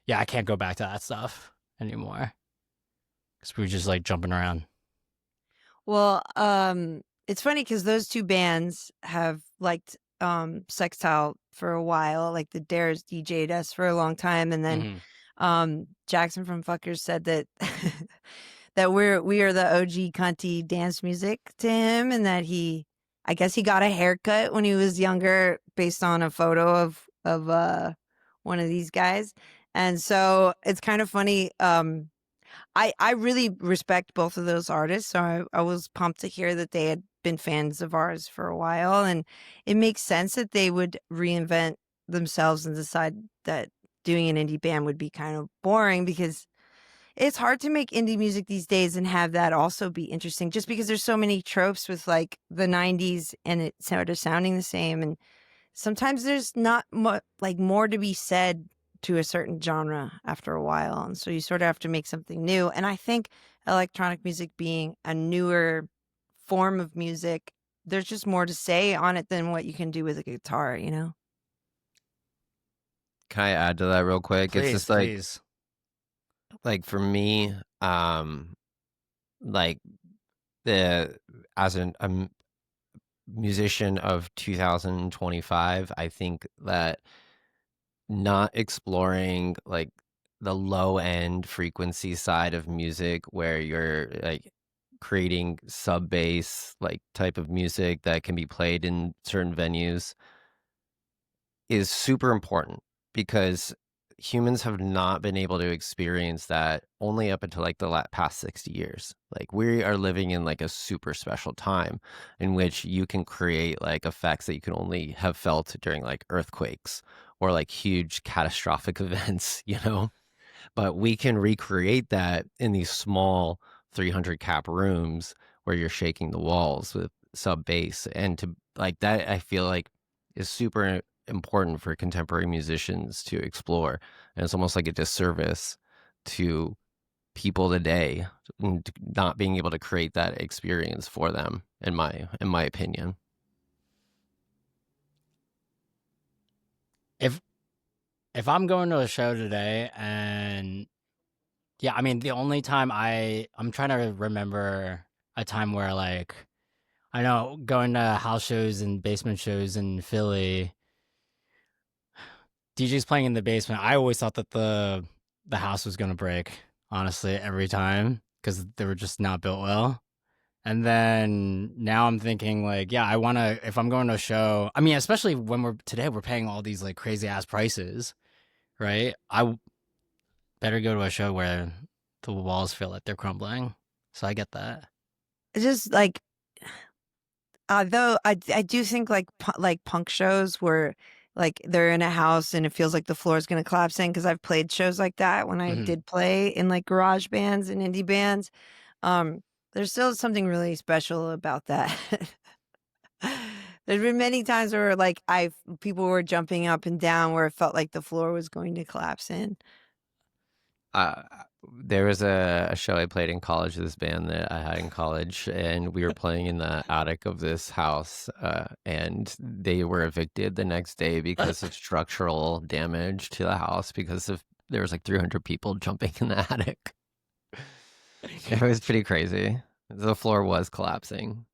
yeah, I can't go back to that stuff anymore because we were just like jumping around. Well, it's funny because those two bands have liked Sextile for a while. Like the Dares DJ'd us for a long time, and then Hmm. Jackson from Fuckers said that that we are the OG cunty dance music to him, and that I guess he got a haircut when he was younger based on a photo of one of these guys. And so it's kind of funny. I really respect both of those artists, so I was pumped to hear that they had been fans of ours for a while, and it makes sense that they would reinvent themselves and decide that doing an indie band would be kind of boring, because it's hard to make indie music these days and have that also be interesting, just because there's so many tropes with like the 90s and it sort of sounding the same, and sometimes there's not like more to be said to a certain genre after a while, and so you sort of have to make something new. And I think electronic music being a newer form of music, there's just more to say on it than what you can do with a guitar, you know? Can I add to that real quick? It's Please, just like please. for me, like the as a musician of 2025, I think that not exploring like the low end frequency side of music where you're like creating sub bass like type of music that can be played in certain venues is super important, because humans have not been able to experience that only up until like the past 60 years. Like we are living in like a super special time in which you can create like effects that you can only have felt during like earthquakes or like huge catastrophic events, you know? But we can recreate that in these small 300 cap rooms where you're shaking the walls with sub bass. And to like that, I feel like is super important for contemporary musicians to explore. And it's almost like a disservice to people today not being able to create that experience for them, in my opinion. If if I'm going to a show today and yeah, I mean the only time I'm trying to remember a time where like I know going to house shows and basement shows in Philly, DJ's playing in the basement. I always thought that the house was gonna break, honestly, every time because they were just not built well. And then now I'm thinking like, yeah, I want to if I'm going to a show. I mean, especially when we're paying all these like crazy ass prices, right? better go to a show where the walls feel like they're crumbling. So I get that. It's just like, though I do think like punk shows where like they're in a house and it feels like the floor is going to collapse in, because I've played shows like that when I Mhm. did play in like garage bands and indie bands. Um, there's still something really special about that. There's been many times where like people were jumping up and down where it felt like the floor was going to collapse in. Uh, there was a show I played in college, this band that I had in college, and we were playing in the attic of this house, and they were evicted the next day because of structural damage to the house because of there was like 300 people jumping in the attic. It was pretty crazy. The floor was collapsing.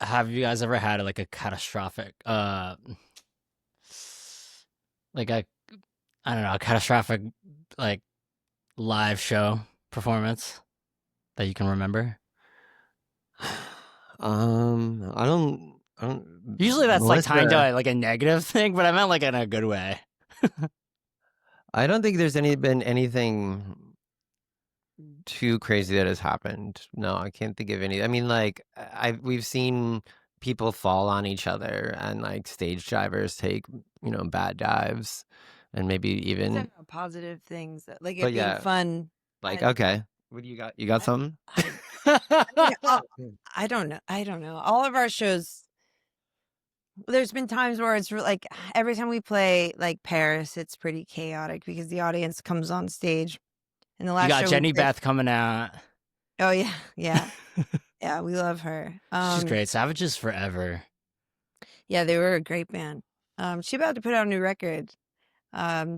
Have you guys ever had like a catastrophic, like a, I don't know, a catastrophic like live show performance that you can remember? I don't. Usually that's like kind Melissa, of like a negative thing, but I meant like in a good way. I don't think there's been anything too crazy that has happened. No, I can't think of any. I mean, like we've seen people fall on each other and like stage divers take, bad dives and maybe These are even positive things, like it but being yeah, fun. like I, okay. What do you got? You got I, something? I mean, I don't know. I don't know. All of our shows, there's been times where it's like every time we play like Paris, it's pretty chaotic because the audience comes on stage. And the You last got show we Jenny played, Beth coming out. oh yeah, yeah, yeah, we love her. She's great. Savages Forever. Yeah, they were a great band. She about to put out a new record.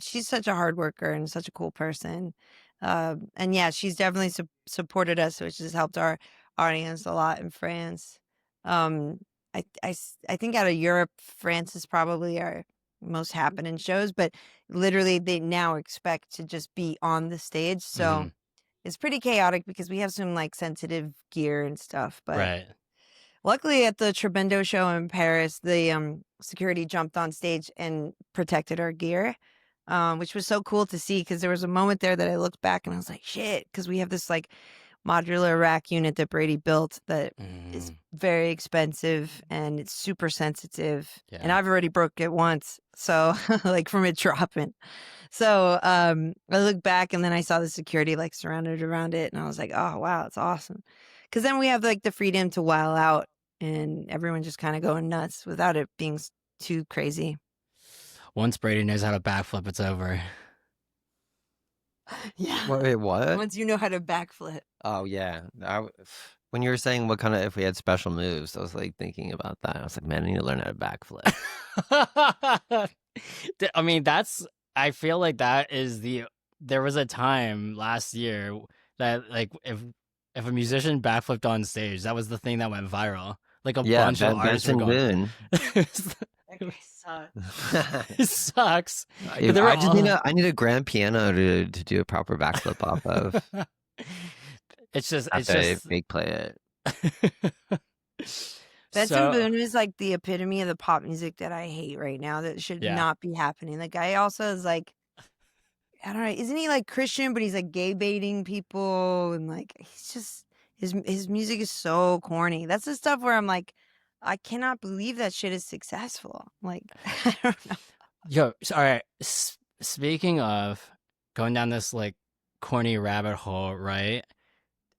She's such a hard worker and such a cool person. And yeah, she's definitely supported us, which has helped our audience a lot in France. Um, I think out of Europe, France is probably our most happening shows, but literally they now expect to just be on the stage. So Mhm. it's pretty chaotic because we have some like sensitive gear and stuff, but Right. luckily at the Trebendo show in Paris, the security jumped on stage and protected our gear, which was so cool to see because there was a moment there that I looked back and I was like, shit, because we have this like modular rack unit that Brady built that is Mm, very expensive and it's super sensitive. And yeah. I've already broke it once. So like from it dropping. So I looked back and then I saw the security like surrounded around it and I was like, oh wow, it's awesome. Cause then we have like the freedom to while out and everyone just kind of going nuts without it being too crazy. Once Brady knows how to backflip, it's over. Yeah. Wait, what? Once you know how to backflip. Oh yeah. When you were saying what kind of if we had special moves, I was like thinking about that. I was like, man, I need to learn how to backflip. I mean, I feel like that is there was a time last year that like if a musician backflipped on stage, that was the thing that went viral. Like a Yeah, bunch of artists were Benson going. Boone. Okay, so It sucks. 'Cause they were I just all. I need a grand piano to do a proper backflip off of. It's just Have to fake play it. Benson so Boone is like the epitome of the pop music that I hate right now that should yeah. not be happening. The guy also is like, I don't know, isn't he like Christian, but he's like gay baiting people and like he's just his music is so corny. That's the stuff where I'm like, I cannot believe that shit is successful. Like, I don't know. Yo, all right. Speaking of going down this like corny rabbit hole, right?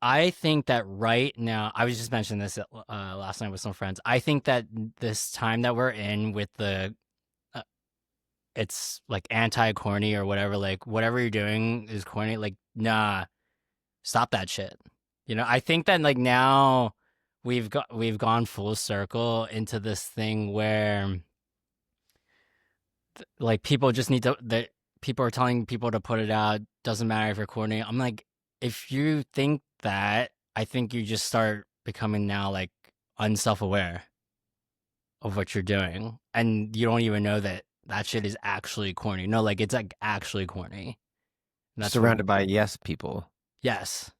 I think that right now, I was just mentioning this last night with some friends. I think that this time that we're in with uh, it's like anti corny or whatever, like whatever you're doing is corny. Like, nah, stop that shit. I think that like now we've gone full circle into this thing where like people just need to that people are telling people to put it out. Doesn't matter if you're corny. I'm like, if you think that, I think you just start becoming now like unself-aware of what you're doing, and you don't even know that that shit is actually corny. No, like it's like actually corny. And that's what. Surrounded by yes people. Yes.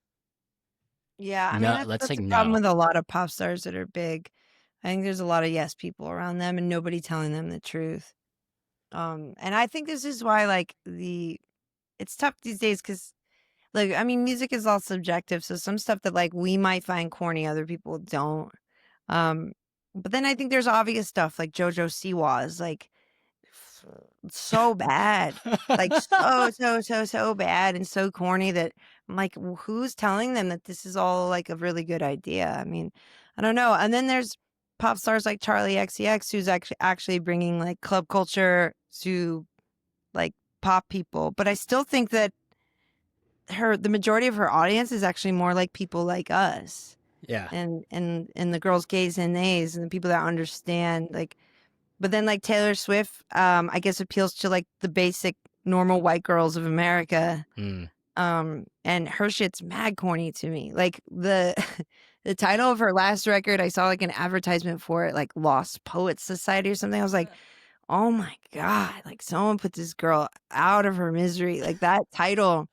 Yeah, I mean No. Let's that's say the problem no. with a lot of pop stars that are big. I think there's a lot of yes people around them and nobody telling them the truth. And I think this is why like the it's tough these days because, like, I mean, music is all subjective. So some stuff that like we might find corny, other people don't. Um, but then I think there's obvious stuff like JoJo Siwa is like so bad, like so bad and so corny that I'm like, who's telling them that this is all like a really good idea? I mean, I don't know. And then there's pop stars like Charlie XCX who's actually bringing like club culture to like pop people. But I still think that the majority of her audience is actually more like people like us Yeah. and the girls, gays, and nays, and the people that understand like. But then like Taylor Swift, I guess appeals to like the basic normal white girls of America. Mm. And her shit's mad corny to me. Like the the title of her last record, I saw like an advertisement for it, like Lost Poets Society or something. I was like, oh my God, like someone put this girl out of her misery. Like that title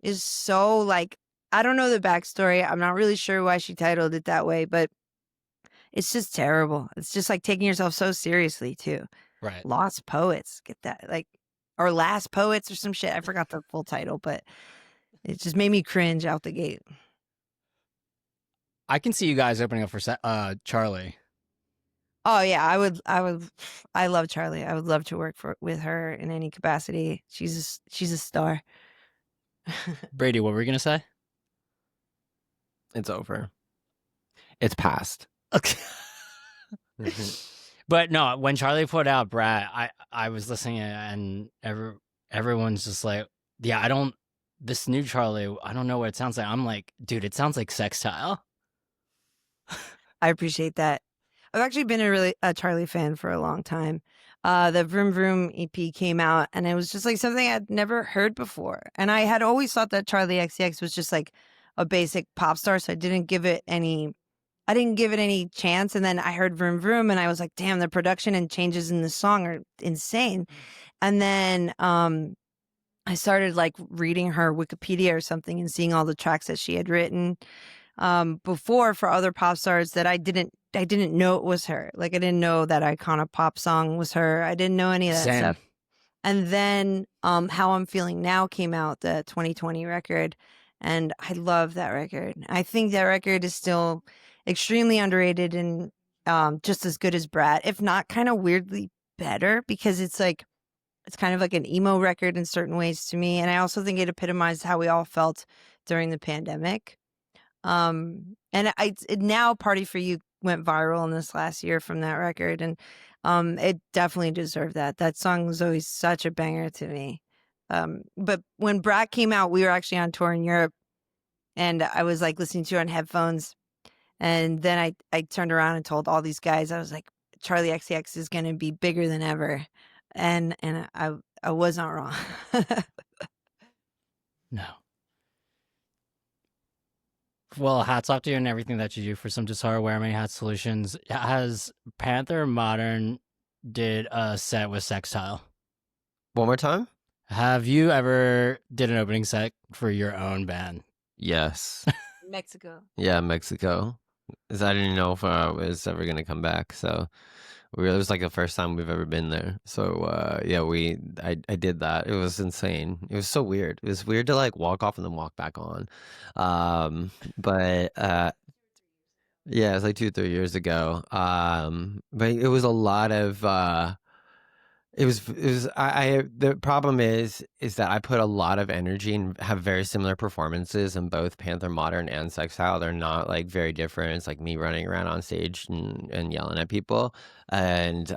is so like, I don't know the backstory. I'm not really sure why she titled it that way, but it's just terrible. It's just like taking yourself so seriously too. Right. Lost Poets, get that, like, or Last Poets or some shit. I forgot the full title, but it just made me cringe out the gate. I can see you guys opening up for Charlie. Oh yeah, I love Charlie. I would love to work with her in any capacity. She's a star. Brady, what were you gonna say? It's over. It's past. Okay. But no, when Charlie put out Brat, I was listening and everyone's just like, yeah, this new Charlie, I don't know what it sounds like. I'm like, dude, it sounds like Sextile. I appreciate that. I've actually been a Charlie fan for a long time. The Vroom Vroom EP came out, and it was just like something I'd never heard before. And I had always thought that Charlie XCX was just like a basic pop star, so I didn't give it any chance. And then I heard Vroom Vroom, and I was like, damn, the production and changes in the song are insane. And then I started like reading her Wikipedia or something and seeing all the tracks that she had written before for other pop stars that I didn't know it was her. Like I didn't know that Icona Pop song was her. I didn't know any of that Same. stuff. And then How I'm Feeling Now came out, the 2020 record, and I love that record. I think that record is still extremely underrated and just as good as Brat, if not kind of weirdly better, because it's kind of like an emo record in certain ways to me. And I also think it epitomized how we all felt during the pandemic. And now Party for You went viral in this last year from that record. And it definitely deserved that. That song was always such a banger to me. But when Brat came out, we were actually on tour in Europe, and I was like listening to it on headphones. And then I turned around and told all these guys, I was like, Charlie XCX is going to be bigger than ever. And I was not wrong. No. Well, hats off to you and everything that you do for Some Just Are Wear Many Hats Solutions. Has Panther Modern did a set with Sextile? One more time? Have you ever did an opening set for your own band? Yes. Mexico. Yeah, Mexico. 'Cause I didn't know if I was ever gonna come back, so it was like the first time we've ever been there. So yeah, I did that. It was insane. It was so weird. It was weird to like walk off and then walk back on. But yeah, it was like 2-3 years ago. But it was a lot of it was I the problem is that I put a lot of energy and have very similar performances in both Panther Modern and Sextile. They're not like very different. It's like me running around on stage and yelling at people. And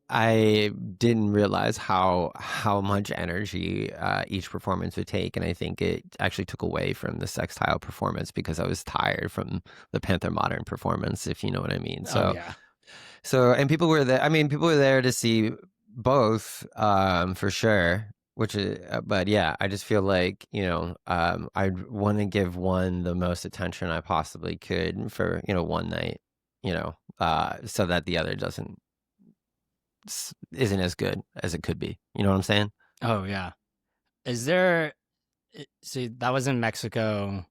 I didn't realize how much energy each performance would take, and I think it actually took away from the Sextile performance because I was tired from the Panther Modern performance, if you know what I mean. So Oh, yeah. so, and people were there. I mean, people were there to see both, for sure. Which is, but yeah, I just feel like I want to give one the most attention I possibly could for one night, so that the other isn't as good as it could be. You know what I'm saying? Oh, yeah. Is there? See, that was in Mexico.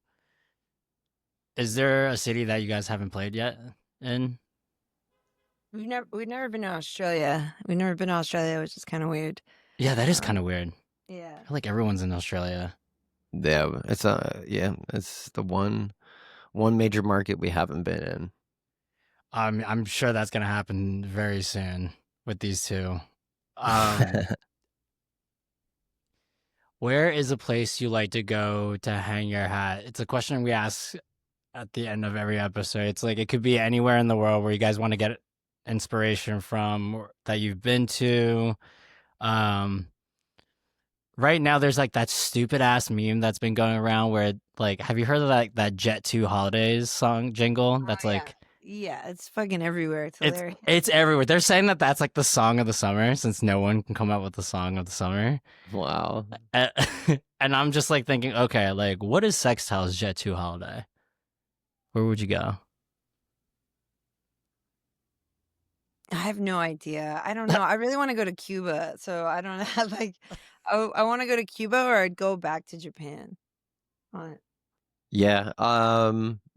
Is there a city that you guys haven't played yet in? We've never been to Australia. We've never been to Australia, which is kind of weird. Yeah, that is kind of weird. Yeah. I feel like everyone's in Australia. It's the one major market we haven't been in. I'm sure that's gonna happen very soon with these two. Um, where is a place you like to go to hang your hat? It's a question we ask at the end of every episode. It's like it could be anywhere in the world where you guys want to get inspiration from or that you've been to. Um, right now there's like that stupid ass meme that's been going around where like have you heard of that Jet 2 Holidays song jingle? That's Oh yeah. like Yeah, it's fucking everywhere. It's it's hilarious. it's everywhere. They're saying that that's like the song of the summer since no one can come up with the song of the summer. Wow. And, and I'm just like thinking, okay, like what is Sextile's Jet 2 Holiday? Where would you go? I have no idea. I don't know. I really want to go to Cuba, so I don't have like. I want to go to Cuba, or I'd go back to Japan. On it. Yeah.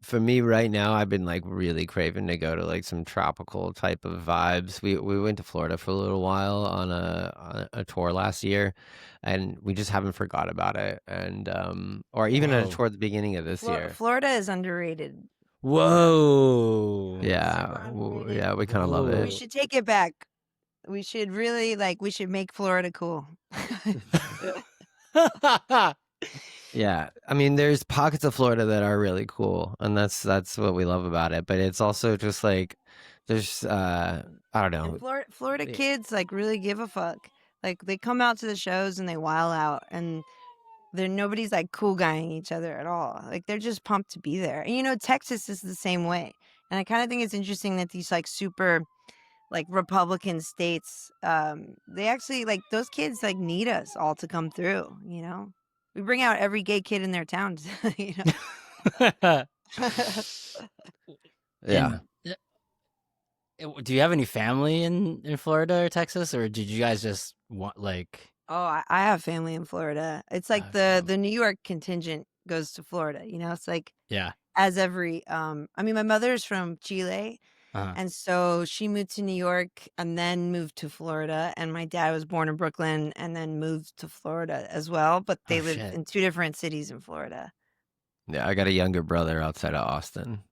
For me right now, I've been like really craving to go to like some tropical type of vibes. We went to Florida for a little while on a tour last year, and we just haven't forgot about it. And or even at a Whoa. tour at the beginning of this year. Florida is underrated. Whoa. Super underrated. Yeah, we kind of love We it. Whoa. should take it back. We should really we should make Florida cool. Yeah, I mean, there's pockets of Florida that are really cool, and that's what we love about it. But it's also just like there's I don't know. And Florida kids really give a fuck. Like they come out to the shows and they wild out, and nobody's like cool guying each other at all. Like they're just pumped to be there. And Texas is the same way. And I kind of think it's interesting that these super Republican states, they actually those kids need us all to come through. We bring out every gay kid in their town. Yeah. And do you have any family in Florida or Texas, or did you guys just want like? Oh, I have family in Florida. It's like the New York contingent goes to Florida. It's like Yeah. as every I mean, my mother's from Chile. Uh-huh. And so she moved to New York and then moved to Florida. And my dad was born in Brooklyn and then moved to Florida as well. But they live Shit. in two different cities in Florida. Yeah, I got a younger brother outside of Austin.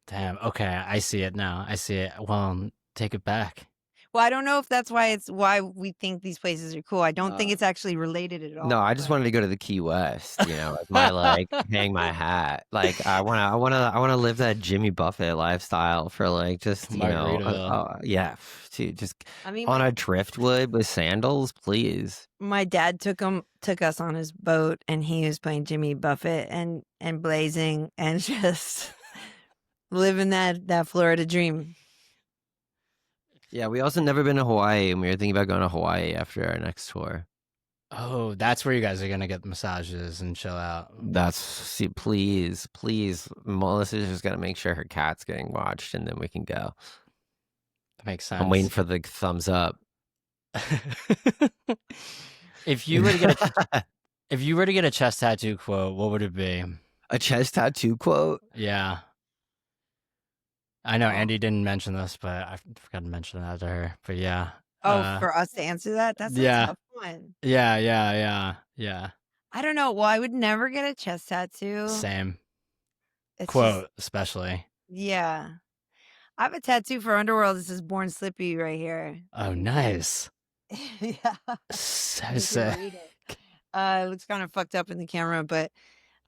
Damn. Okay, I see it now. I see it. Well, take it back. Well, I don't know if that's why we think these places are cool. I don't think it's actually related at all. No, I just wanted to go to the Key West, as my hang my hat. Like I wanna live that Jimmy Buffett lifestyle for just Margaritaville. just I mean, on a driftwood with sandals, please. my dad took us on his boat, and he was playing Jimmy Buffett and blazing and just living that Florida dream. Yeah, we also never been to Hawaii, and we were thinking about going to Hawaii after our next tour. Oh, that's where you guys are gonna get massages and chill out. Please, Melissa's just gotta make sure her cat's getting watched, and then we can go. That makes sense. I'm waiting for the thumbs up. If you were to get a chest tattoo quote, what would it be? A chest tattoo quote? Yeah. I know Andy didn't mention this, but I forgot to mention that to her. But yeah. Oh, for us to answer that? That's a tough one. Yeah. I don't know. Well, I would never get a chest tattoo. Same. It's quote, especially. Yeah. I have a tattoo for Underworld. This is Born Slippy right here. Oh, nice. Yeah. So sick. It looks kind of fucked up in the camera, but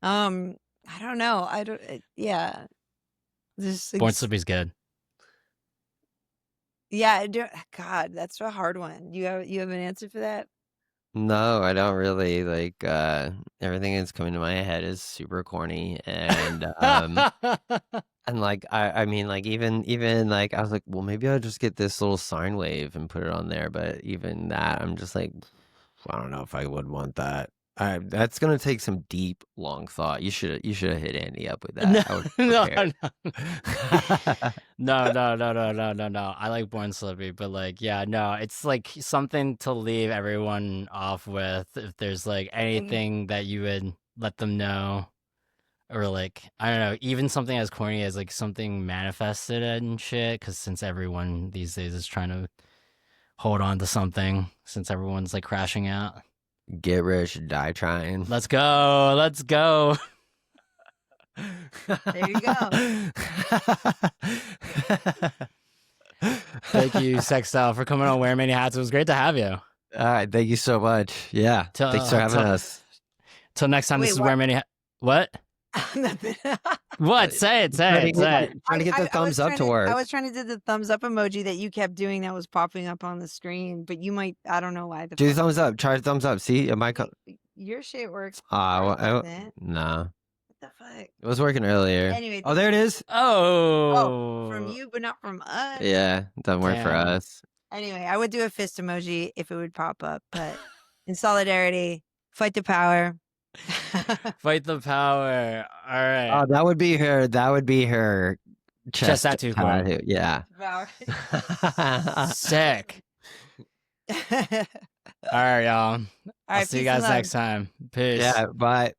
I don't know. Yeah. Born Slippy's good. Yeah, God, that's a hard one. You have an answer for that? No, I don't really everything that's coming to my head is super corny and and I mean even I was like, well, maybe I'll just get this little sine wave and put it on there, but even that I'm just like, I don't know if I would want that. That's gonna take some deep, long thought. You should have hit Andy up with that. No. I like Born Slippy, but it's like something to leave everyone off with. If there's anything that you would let them know, or I don't know, even something as corny as something manifested and shit. Because since everyone these days is trying to hold on to something, since everyone's crashing out. Get rich, die trying. Let's go. Let's go. There you go. Thank you, Sextile, for coming on Wear Many Hats. It was great to have you. All right, thank you so much. Yeah, thanks for having us. Till next time, Wait, this is what? Wear Many What? Nothing. What? Say it. Say it. Say it. Trying to get the thumbs up to work. I was trying to do the thumbs up emoji that you kept doing that was popping up on the screen, but you might, I don't know why. Do the thumbs up. Try the thumbs up. See, it might come. Your shit works. Nah. What the fuck? It was working earlier. Anyway. Oh, there it is. Oh. From you, but not from us. Yeah, it doesn't work for Damn. us. Anyway, I would do a fist emoji if it would pop up, but in solidarity, fight the power. Fight the power. All right. Oh, that would be her. That would be her chest tattoo. Cool. Yeah. Sick. All right, y'all. All right, I'll see you guys next time. Peace. Yeah. Bye.